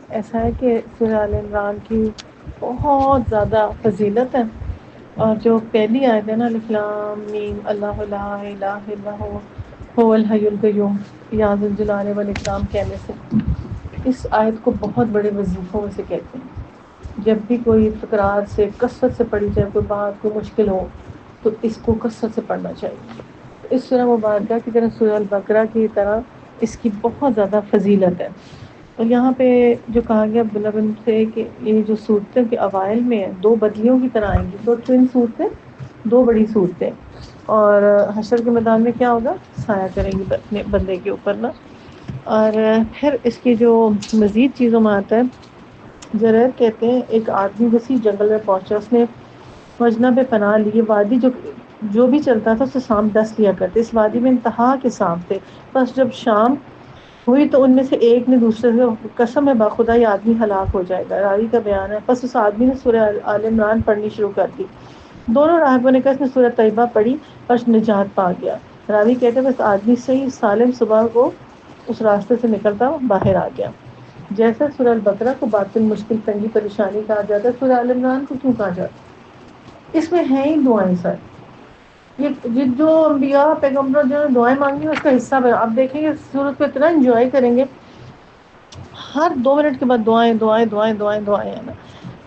ایسا ہے کہ سورہ آل عمران کی بہت زیادہ فضیلت ہے، اور جو پہلی آیت ہے نا، الف لام میم اللہ لا الہ الا هو الحی القیوم یا ذا الجلال والاکرام کہنے سے اس آیت کو بہت بڑے وظیفوں میں سے کہتے ہیں۔ جب بھی کوئی تکرار سے کثرت سے پڑھی جائے، کوئی بات کوئی مشکل ہو تو اس کو کثرت سے پڑھنا چاہیے۔ اس سورہ مبارکہ کی طرح سورہ البقرہ کی طرح اس کی بہت زیادہ فضیلت ہے۔ اور یہاں پہ جو کہا گیا عبداللہ بن سے کہ یہ جو صورتیں کے اوائل میں ہیں دو بدلیوں کی طرح آئیں گی، دو ٹوین صورتیں، دو بڑی صورتیں، اور حشر کے میدان میں کیا ہوگا، سایہ کریں گی اپنے بندے کے اوپر نا۔ اور پھر اس کی جو مزید چیزوں میں آتا ہے، جریر کہتے ہیں ایک آدمی وسیع جنگل میں پہنچا، اس نے مجنہ پہ پناہ لی، وادی جو بھی چلتا تھا اسے سانپ ڈس لیا کرتے، اس وادی میں انتہا کے سانپ تھے۔ بس جب شام ہوئی تو ان میں سے ایک نے دوسرے سے قسم ہے باخدا یہ آدمی ہلاک ہو جائے گا، راوی کا بیان ہے، بس اس آدمی نے سورہ آل عمران پڑھنی شروع کر دی۔ دونوں راہبوں نے کہا اس نے سورہ طیبہ پڑھی اور نجات پا گیا۔ راوی کہتے ہیں بس آدمی صحیح سالم صبح کو اس راستے سے نکلتا باہر آ گیا۔ جیسے سورہ البقرہ کو باطن مشکل تنگی پریشانی کہا جاتا ہے، سورہ آل عمران کو کیوں کہا جاتا ہے؟ اس میں ہیں ہی دعائیں سر، یہ جو انبیاء پیغمبر جو دعائیں مانگی اس کا حصہ بنا۔ آپ دیکھیں گے سورت کو اتنا انجوائے کریں گے، ہر 2 منٹ کے بعد دعائیں دعائیں دعائیں دعائیں دعائیں ہیں نا۔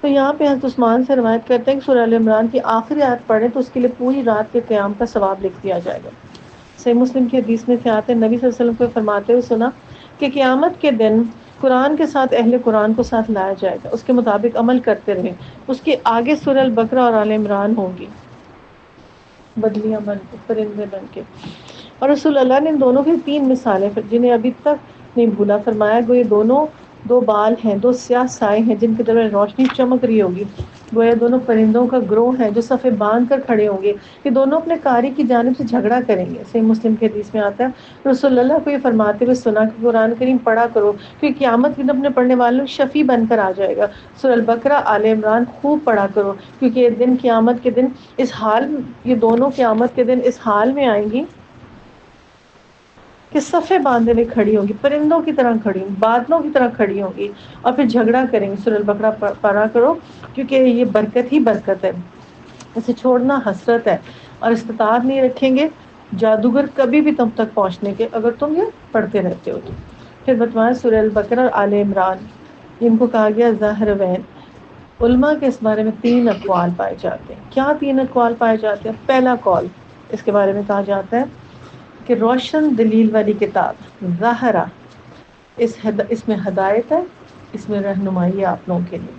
تو یہاں پہ حضرت عثمان سے روایت کرتے ہیں کہ سورہ ال عمران کی آخری آیت پڑھیں تو اس کے لیے پوری رات کے قیام کا ثواب لکھ دیا جائے گا۔ صحیح مسلم کی حدیث میں سے آتے ہیں نبی صلی اللہ علیہ وسلم کو فرماتے ہوئے سنا کہ قیامت کے دن قرآن کے ساتھ اہل قرآن کو ساتھ لایا جائے گا، اس کے مطابق عمل کرتے رہیں، اس کے آگے سورہ البقرہ اور آل عمران ہوں گی بدلیاں بن کے، پرندے بن کے۔ اور رسول اللہ نے ان دونوں کی 3 مثالیں جنہیں ابھی تک نہیں بھولا، فرمایا گو یہ دونوں 2 بال ہیں، 2 سیاہ سائے ہیں جن کے درمیان روشنی چمک رہی ہوگی، گویا دونوں پرندوں کا گروہ ہے جو صفیں باندھ کر کھڑے ہوں گے، یہ دونوں اپنے قاری کی جانب سے جھگڑا کریں گے۔ صحیح مسلم کے حدیث میں آتا ہے رسول اللہ کو یہ فرماتے ہوئے سنا کہ قرآن کریم پڑھا کرو کیونکہ قیامت کے دن اپنے پڑھنے والوں شفیع بن کر آ جائے گا۔ سورہ البقرہ آل عمران خوب پڑھا کرو کیونکہ یہ دن قیامت کے دن اس حال، یہ دونوں قیامت کے دن اس حال میں آئیں گی کہ صفیں باندھے ہوئے کھڑی ہوں گی، پرندوں کی طرح کھڑی ہوں گی، بادلوں کی طرح کھڑی ہوں گی، اور پھر جھگڑا کریں گے۔ سورہ البقرہ پڑھا کرو کیونکہ یہ برکت ہی برکت ہے، اسے چھوڑنا حسرت ہے، اور استطاعت نہیں رکھیں گے جادوگر کبھی بھی تم تک پہنچنے کے اگر تم یہ پڑھتے رہتے ہو تو۔ پھر بتوایا سورہ البقرہ اور آل عمران، ان کو کہا گیا ظاہروین۔ علماء کے اس بارے میں 3 اقوال پائے جاتے ہیں۔ کیا 3 اقوال پائے جاتے ہیں؟ پہلا قول اس کے بارے میں کہا جاتا ہے کہ روشن دلیل والی کتاب ظاہرہ، اس میں ہدایت ہے، اس میں رہنمائی ہے آپ لوگوں کے لیے،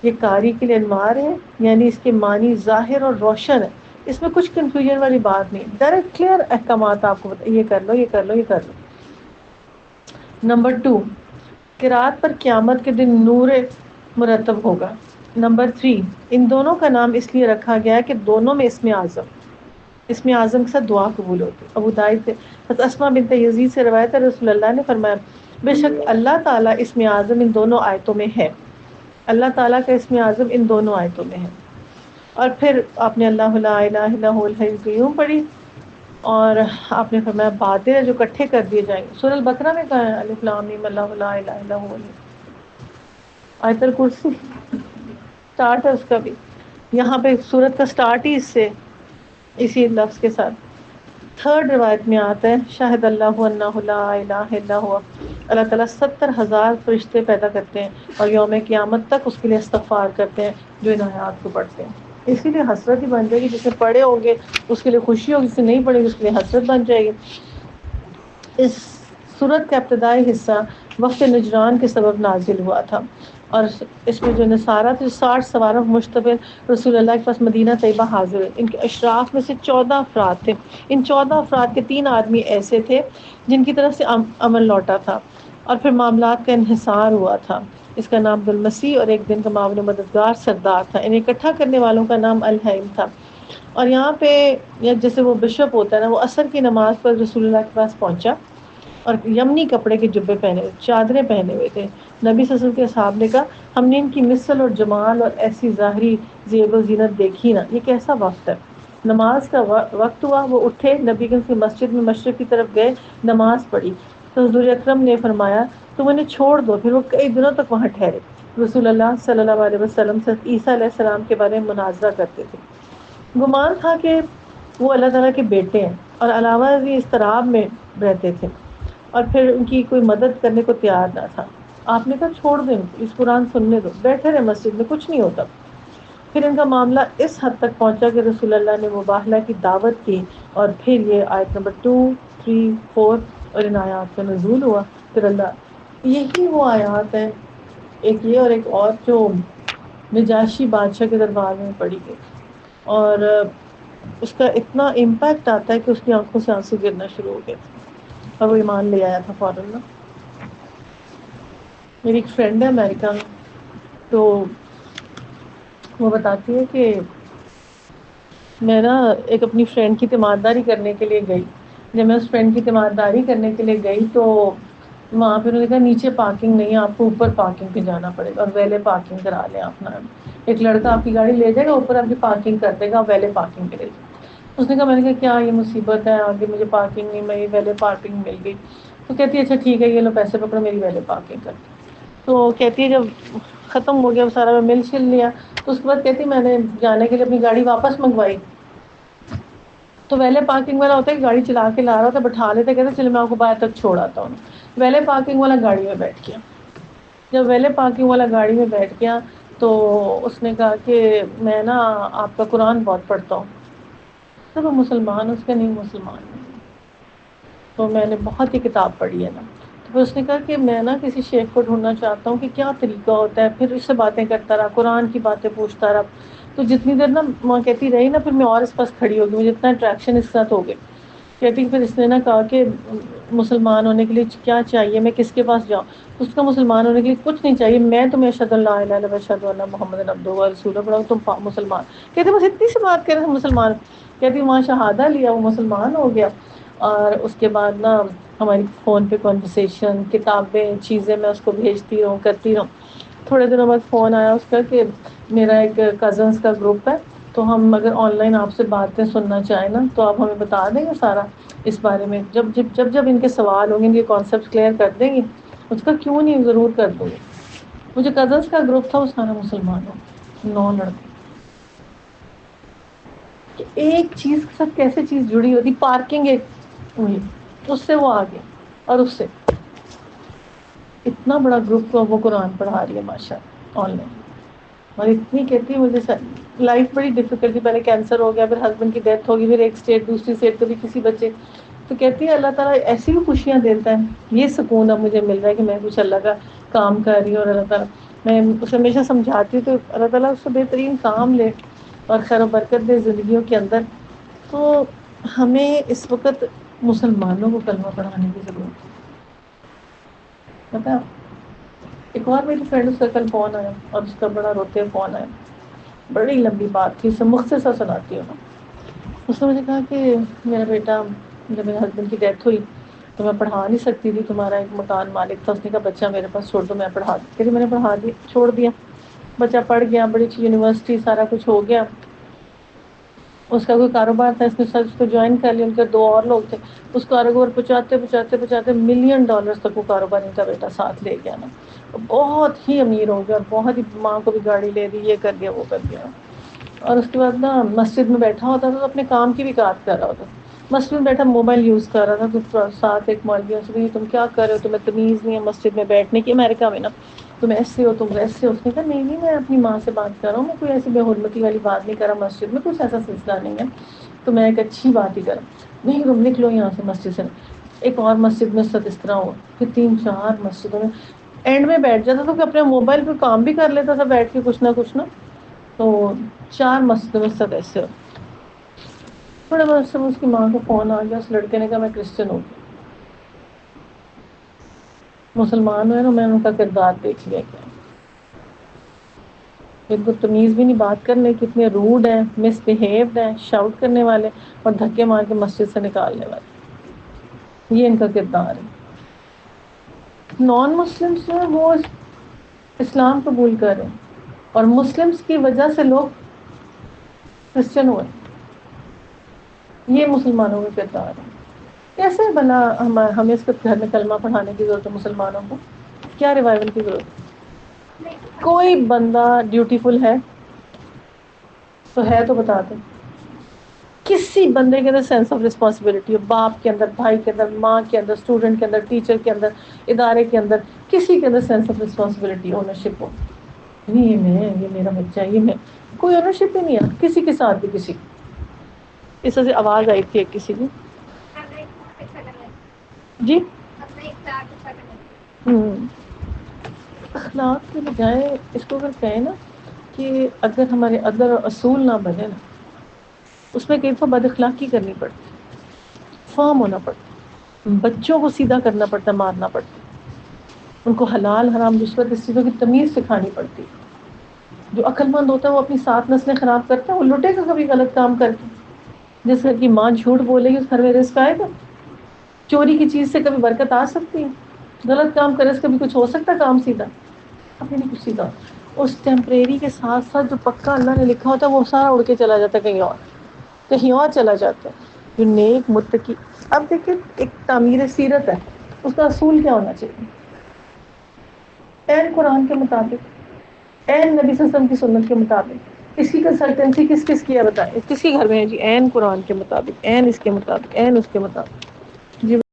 یہ قاری کے لیے انوار ہے، یعنی اس کے معنی ظاہر اور روشن ہے، اس میں کچھ کنفیوژن والی بات نہیں، ڈائریکٹ کلیئر احکامات آپ کو یہ کر لو یہ کر لو یہ کر لو۔ نمبر 2، قرات پر قیامت کے دن نور مرتب ہوگا۔ نمبر 3، ان دونوں کا نام اس لیے رکھا گیا ہے کہ دونوں میں اسم اعظم کے ساتھ دعا قبول ہوتی ہے۔ ابو داؤد حضرت اسماء بنت یزید سے روایت ہے رسول اللہ نے فرمایا بے شک اللہ تعالیٰ اسم اعظم ان دونوں آیتوں میں ہے، اللہ تعالیٰ کا اسم اعظم ان دونوں آیتوں میں ہے۔ اور پھر آپ نے اللہ لا الہ الا هو الحی القیوم پڑھی، اور آپ نے فرمایا بادل جو اکٹھے کر دیے جائیں گے۔ سورہ البقرہ میں کہا ہے الف لام میم اللہ لا الہ الا هو، آیت الکرسی سٹارٹ ہے اس کا بھی، یہاں پہ سورت کا سٹارٹ ہی اس سے اسی لفظ کے ساتھ۔ 3rd روایت میں آتا ہے شاہد اللہ انہ لا الہ الا هو، اللہ تعالیٰ 70,000 فرشتے پیدا کرتے ہیں اور یوم قیامت تک اس کے لیے استغفار کرتے ہیں جو ان آیات کو پڑھتے ہیں۔ اسی لیے حسرت ہی بن جائے گی، جس نے پڑھے ہوں گے اس کے لیے خوشی ہوگی، جس نے نہیں پڑھے گی اس کے لیے حسرت بن جائے گی۔ اس سورت کا ابتدائی حصہ وقت نجران کے سبب نازل ہوا تھا، اور اس میں جو نصارہ تھے 60 سواروں مشتبہ رسول اللہ کے پاس مدینہ طیبہ حاضر ہوئے۔ ان کے اشراف میں سے 14 افراد تھے، ان 14 افراد کے 3 آدمی ایسے تھے جن کی طرف سے امن لوٹا تھا اور پھر معاملات کا انحصار ہوا تھا۔ اس کا نام عبدالمسیح اور ایک دن کا معاون مددگار سردار تھا، انہیں اکٹھا کرنے والوں کا نام الحیم تھا۔ اور یہاں پہ جیسے وہ بشپ ہوتا ہے نا، وہ عصر کی نماز پر رسول اللہ کے پاس پہنچا اور یمنی کپڑے کے جبے پہنے ہوئے، چادریں پہنے ہوئے تھے۔ نبی صلی اللہ علیہ وسلم کے اصحاب نے کہا ہم نے ان کی مثل اور جمال اور ایسی ظاہری زیب و زینت دیکھی نا، یہ کیسا وقت ہے۔ نماز کا وقت ہوا، وہ اٹھے، نبی کی مسجد میں مشرق کی طرف گئے، نماز پڑھی، تو حضور اکرم نے فرمایا تم انہیں چھوڑ دو. پھر وہ کئی دنوں تک وہاں ٹھہرے. رسول اللہ صلی اللہ علیہ وسلم سے عیسیٰ علیہ السلام کے بارے میں مناظرہ کرتے تھے. گمان تھا کہ وہ اللہ تعالیٰ کے بیٹے ہیں اور علاوہ بھی اضطراب میں رہتے تھے اور پھر ان کی کوئی مدد کرنے کو تیار نہ تھا. آپ نے کہا چھوڑ دیں اس قرآن سننے دو, بیٹھے رہے مسجد میں, کچھ نہیں ہوتا. پھر ان کا معاملہ اس حد تک پہنچا کہ رسول اللہ نے مباہلہ کی دعوت کی اور پھر یہ آیت نمبر 2, 3, 4 اور ان آیات کا نزول ہوا. پھر اللہ یہی وہ آیات ہیں, ایک یہ اور ایک اور, جو نجاشی بادشاہ کے دربار میں پڑھی گئی اور اس کا اتنا امپیکٹ آتا ہے کہ اس کی آنکھوں سے آنسو گرنا شروع ہو گئے تھے اور وہ ایمان لے آیا تھا فوراً نا. میری ایک فرینڈ ہے امریکہ میں, تو وہ بتاتی ہے کہ میں نا ایک اپنی فرینڈ کی تیمارداری کرنے کے لیے گئی. جب میں اس فرینڈ کی تیمارداری کرنے کے لیے گئی تو وہاں پہ انہوں نے کہا نیچے پارکنگ نہیں ہے, آپ کو اوپر پارکنگ پہ جانا پڑے گا اور ویلے پارکنگ کرا لیں آپ نا. ایک لڑکا آپ کی گاڑی لے جائے گا, اوپر آپ کی پارکنگ کر دے گا, ویلے پارکنگ پہ لے جائے. اس نے کہا, میں نے کہا کیا یہ مصیبت ہے, آگے مجھے پارکنگ نہیں ملی, ویلے پارکنگ مل گئی. تو کہتی ہے اچھا ٹھیک ہے, یہ لو پیسے پکڑو, میری ویلے پارکنگ کر. تو کہتی ہے جب ختم ہو گیا سارا, میں مل شل لیا, تو اس کے بعد کہتی میں نے جانے کے لیے اپنی گاڑی واپس منگوائی. تو ویلے پارکنگ والا ہوتا ہے کہ گاڑی چلا کے لا رہا ہوتا ہے, بٹھا لیتے, کہتے چلو میں آپ کو باہر تک چھوڑ آتا ہوں. ویلے پارکنگ والا گاڑی میں بیٹھ گیا. جب ویلے پارکنگ والا گاڑی میں بیٹھ گیا تو اس نے کہا کہ میں نا آپ کا قرآن بہت پڑھتا ہوں. تو وہ مسلمان, اس کے نہیں مسلمان نہیں. تو میں نے بہت ہی کتاب پڑھی ہے نا. تو اس نے کہا کہ میں نا کسی شیخ کو ڈھونڈنا چاہتا ہوں کہ کیا طریقہ ہوتا ہے. پھر اس سے باتیں کرتا رہا, قرآن کی باتیں پوچھتا رہا. تو جتنی دیر نا ماں کہتی رہی نا, پھر میں اور اس پاس کھڑی ہوگی, مجھے اتنا اٹریکشن اس ساتھ ہو گئی. کہتی پھر اس نے نا کہا کہ مسلمان ہونے کے لیے کیا چاہیے, میں کس کے پاس جاؤں. اس کا مسلمان ہونے کے لیے کچھ نہیں چاہیے, میں تمہیں اشہد ان لا الہ الا اللہ و اشہد ان محمد عبدہ و رسولہ پڑھاؤں, تم مسلمان. کہتے بس اتنی سی بات کر رہے ہیں مسلمان. کہتی وہاں شہادہ لیا, وہ مسلمان ہو گیا. اور اس کے بعد نا ہماری فون پہ کنورسیشن, کتابیں, چیزیں میں اس کو بھیجتی رہوں, کرتی رہوں. تھوڑے دنوں بعد فون آیا اس کا کہ میرا ایک کزنس کا گروپ ہے, تو ہم اگر آن لائن آپ سے باتیں سننا چاہیں نا تو آپ ہمیں بتا دیں گے سارا اس بارے میں, جب ان کے سوال ہوں گے, ان کے کانسیپٹ کلیئر کر دیں گے. اس کا کیوں نہیں, ضرور کر دوں گی. مجھے کزنس کا گروپ تھا, وہ سارا مسلمان ہو, 9 لڑکے. کہ ایک چیز کے ساتھ کیسے چیز جڑی ہوتی, پارکنگ ایک ہوئی, اس سے وہ آگے, اور اس سے اتنا بڑا گروپ کو وہ قرآن پڑھا رہی ہے ماشاء آن لائن. اور اتنی کہتی ہے مجھے لائف بڑی ڈیفیکلٹ تھی, پہلے کینسر ہو گیا, پھر ہسبینڈ کی ڈیتھ ہوگئی, پھر ایک اسٹیٹ دوسری اسٹیٹ کبھی کسی بچے. تو کہتی ہے اللہ تعالیٰ ایسی بھی خوشیاں دیتا ہے, یہ سکون اب مجھے مل رہا ہے کہ میں کچھ اللہ کا کام کر رہی ہوں. اور اللہ تعالیٰ, میں اسے ہمیشہ سمجھاتی ہوں تو اللہ تعالیٰ اس سے بہترین کام لے اور خیر و برکت دے زندگیوں کے اندر. تو ہمیں اس وقت مسلمانوں کو کلمہ پڑھانے کی ضرورت ہے. پتا ایک اور میری فرینڈ, اس کا کل فون آیا اور اس کا بڑا روتے ہوئے فون آیا, بڑی لمبی بات تھی, اسے مختصر سناتی ہوں. اس نے مجھے کہا کہ میرا بیٹا, جب میرے ہسبینڈ کی ڈیتھ ہوئی تو میں پڑھا نہیں سکتی تھی, تمہارا ایک مکان مالک تھا, اس نے کہا بچہ میرے پاس چھوڑ دو, میں پڑھا دی. کہ میں نے پڑھا دیا, چھوڑ دیا, بچہ پڑھ گیا, بڑی اچھی یونیورسٹی, سارا کچھ ہو گیا. اس کا کوئی کاروبار تھا, اس نے سر اس کو جوائن کر لیا, ان کے 2 اور لوگ تھے. اس کاروبار پہنچاتے ملین ڈالرز تک وہ کاروبار ان کا بیٹا ساتھ لے گیا نا. بہت ہی امیر ہو گیا, اور بہت ہی, ماں کو بھی گاڑی لے دی, یہ کر دیا, وہ کر دیا. اور اس کے بعد نا مسجد میں بیٹھا ہوتا تھا, تو اپنے کام کی بھی بات کر رہا ہوتا تھا. مسجد میں بیٹھا موبائل یوز کر رہا تھا, تو ساتھ ایک مولوی, تم کیا کر رہے ہو, تمہیں تمیز نہیں ہے مسجد میں بیٹھنے کی, امریکہ میں نا تم ایسے ہو, تم ویسے ہو. اس نے کہا نہیں میں اپنی ماں سے بات کر رہا ہوں, میں کوئی ایسی بے حرمتی والی بات نہیں کر رہا, مسجد میں کچھ ایسا سلسلہ نہیں ہے, تو میں ایک اچھی بات ہی کروں. نہیں تم نکلو یہاں سے مسجد سے. ایک اور مسجد میں سب اس طرح ہو, پھر 3-4 مسجدوں میں اینڈ میں بیٹھ جاتا تھا, کہ اپنے موبائل پہ کام بھی کر لیتا تھا بیٹھ کے, کچھ نہ کچھ نا. تو 4 مسجدوں میں سب ایسے ہو. تھوڑے بہت سے اس کی ماں کو فون آ گیا, اس لڑکے نے کہا میں کرسچن ہوں, مسلمان ہوئے نا, میں نے ان کا کردار دیکھ لیا. کیا ایک بدتمیز بھی نہیں بات کرنے کی, اتنے روڈ ہیں, مس بہیوڈ ہیں, شاؤٹ کرنے والے, اور دھکے مار کے مسجد سے نکالنے والے. یہ ان کا کردار ہے. نان مسلمس جو ہے وہ اسلام قبول کریں, اور مسلمس کی وجہ سے لوگ کرسچن ہوئے. یہ مسلمانوں کا کردار ہے. کیسے بنا ہمیں اس کے گھر میں کلمہ پڑھانے کی ضرورت ہے مسلمانوں کو؟ کیا ریوائول کی ضرورت؟ کوئی بندہ ڈیوٹیفل ہے تو ہے تو بتا دیں. کسی بندے کے اندر سینس آف رسپانسبلٹی ہو، باپ کے اندر، بھائی کے اندر، ماں کے اندر، اسٹوڈنٹ کے اندر، ٹیچر کے اندر، ادارے کے اندر، کسی کے اندر سینس آف رسپانسبلٹی، اونرشپ ہو. نہیں یہ میں، یہ میرا بچہ، یہ میں. کوئی اونرشپ ہی نہیں ہے کسی کے ساتھ بھی کسی. اس وجہ سے آواز آئی تھی ایک کسی کی. جی اخلاق کے بجائے اس کو اگر کہیں نا کہ اگر ہمارے اندر اصول نہ بنے نا، اس میں کئی دفعہ بد اخلاقی کرنی پڑتی، فرم ہونا پڑتا، بچوں کو سیدھا کرنا پڑتا، مارنا پڑتا، ان کو حلال حرام رشوت اس چیزوں کی تمیز سکھانی پڑتی. جو عقل مند ہوتا ہے وہ اپنی سات نسلیں خراب کرتا ہے، وہ لٹے گا کبھی غلط کام کر کے. جس گھر کی ماں جھوٹ بولے گی اس گھر میں رزق آئے گا؟ چوری کی چیز سے کبھی برکت آ سکتی ہے؟ غلط کام کرے سے کبھی کچھ ہو سکتا ہے کام سیدھا؟ ابھی نہیں کچھ سیدھا. اس ٹیمپریری کے ساتھ ساتھ جو پکا اللہ نے لکھا ہوتا ہے وہ سارا اڑ کے چلا جاتا ہے کہیں اور، کہیں اور چلا جاتا ہے. جو نیک متقی، اب دیکھیں ایک تعمیر سیرت ہے، اس کا اصول کیا ہونا چاہیے؟ عین قرآن کے مطابق، عین نبی صلی اللہ علیہ وسلم کی سنت کے مطابق. اس کی کنسلٹنسی کس کس کی ہے بتائیں؟ کس کی گھر میں ہے جی؟ عین قرآن کے مطابق، عین اس کے مطابق، عین اس کے مطابق. جی